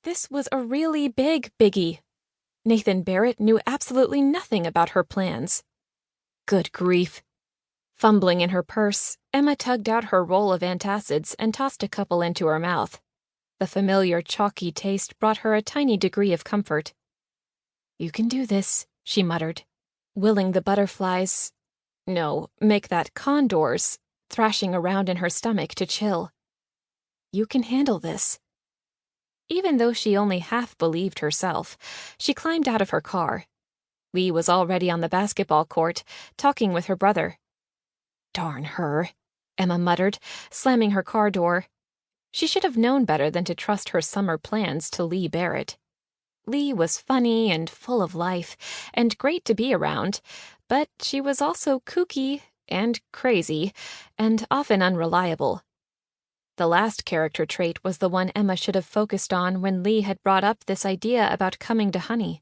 This was a really big biggie. Nathan Barrett knew absolutely nothing about her plans. Good grief. Fumbling in her purse, Emma tugged out her roll of antacids and tossed a couple into her mouth. The familiar chalky taste brought her a tiny degree of comfort. "You can do this," she muttered, willing the butterflies— no, make that condors— thrashing around in her stomach to chill. "You can handle this." Even though she only half believed herself, she climbed out of her car. Leigh was already on the basketball court, talking with her brother. "Darn her," Emma muttered, slamming her car door. She should have known better than to trust her summer plans to Leigh Barrett. Leigh was funny and full of life, and great to be around, but she was also kooky and crazy, and often unreliable. The last character trait was the one Emma should have focused on when Leigh had brought up this idea about coming to Honey.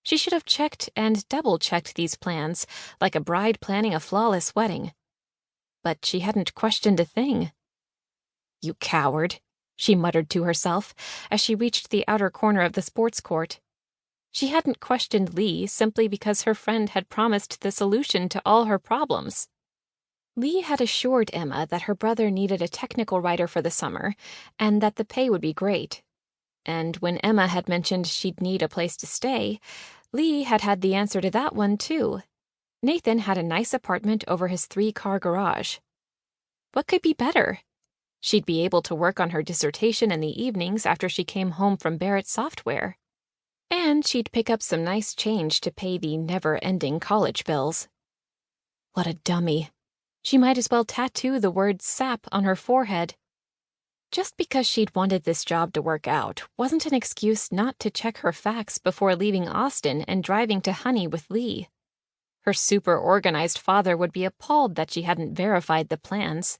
She should have checked and double-checked these plans, like a bride planning a flawless wedding. But she hadn't questioned a thing. "You coward," she muttered to herself as she reached the outer corner of the sports court. She hadn't questioned Leigh simply because her friend had promised the solution to all her problems. Leigh had assured Emma that her brother needed a technical writer for the summer, and that the pay would be great. And when Emma had mentioned she'd need a place to stay, Leigh had had the answer to that one, too. Nathan had a nice apartment over his 3-car garage. What could be better? She'd be able to work on her dissertation in the evenings after she came home from Barrett Software. And she'd pick up some nice change to pay the never-ending college bills. What a dummy. She might as well tattoo the word SAP on her forehead. Just because she'd wanted this job to work out wasn't an excuse not to check her facts before leaving Austin and driving to Honey with Leigh. Her super-organized father would be appalled that she hadn't verified the plans.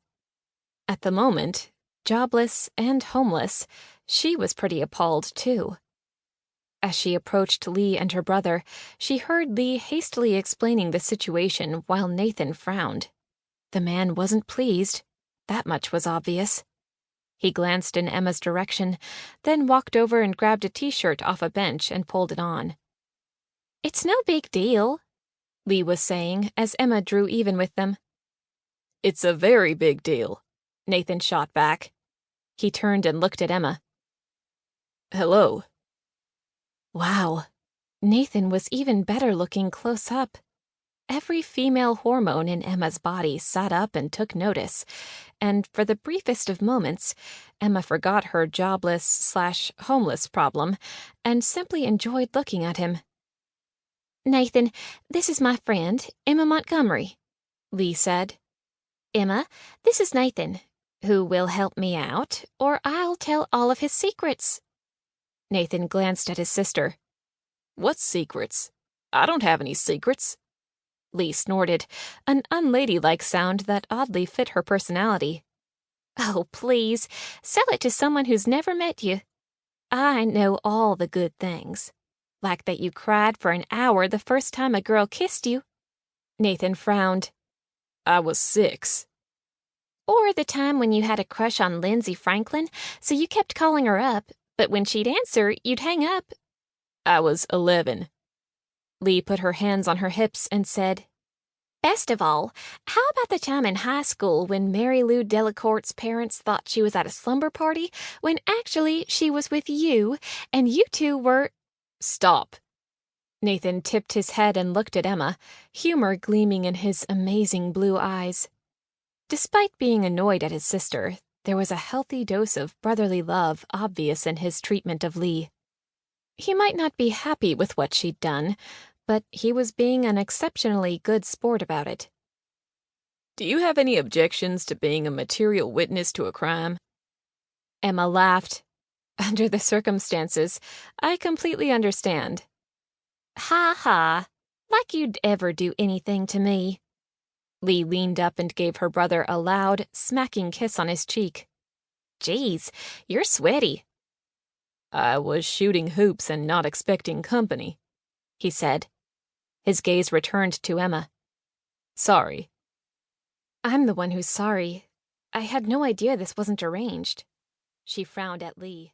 At the moment, jobless and homeless, she was pretty appalled, too. As she approached Leigh and her brother, she heard Leigh hastily explaining the situation while Nathan frowned. The man wasn't pleased. That much was obvious. He glanced in Emma's direction, then walked over and grabbed a t-shirt off a bench and pulled it on. "It's no big deal," Leigh was saying as Emma drew even with them. "It's a very big deal," Nathan shot back. He turned and looked at Emma. "Hello." Wow. Nathan was even better looking close up. Every female hormone in Emma's body sat up and took notice, and for the briefest of moments, Emma forgot her jobless/homeless problem and simply enjoyed looking at him. "Nathan, this is my friend, Emma Montgomery," Leigh said. "Emma, this is Nathan, who will help me out, or I'll tell all of his secrets." Nathan glanced at his sister. "What secrets? I don't have any secrets." Leigh snorted, an unladylike sound that oddly fit her personality. "Oh, please, sell it to someone who's never met you. I know all the good things. Like that you cried for an hour the first time a girl kissed you." Nathan frowned. "I was 6. "Or the time when you had a crush on Lindsay Franklin, so you kept calling her up, but when she'd answer, you'd hang up." "I was 11. Leigh put her hands on her hips and said, "Best of all, how about the time in high school when Mary Lou Delacourte's parents thought she was at a slumber party, when actually she was with you, and you two were—" "Stop." Nathan tipped his head and looked at Emma, humor gleaming in his amazing blue eyes. Despite being annoyed at his sister, there was a healthy dose of brotherly love obvious in his treatment of Leigh. He might not be happy with what she'd done, but he was being an exceptionally good sport about it. "Do you have any objections to being a material witness to a crime?" Emma laughed. "Under the circumstances, I completely understand." "Ha ha, like you'd ever do anything to me." Leigh leaned up and gave her brother a loud, smacking kiss on his cheek. "Geez, you're sweaty." "I was shooting hoops and not expecting company," he said. His gaze returned to Emma. "Sorry." "I'm the one who's sorry. I had no idea this wasn't arranged." She frowned at Leigh.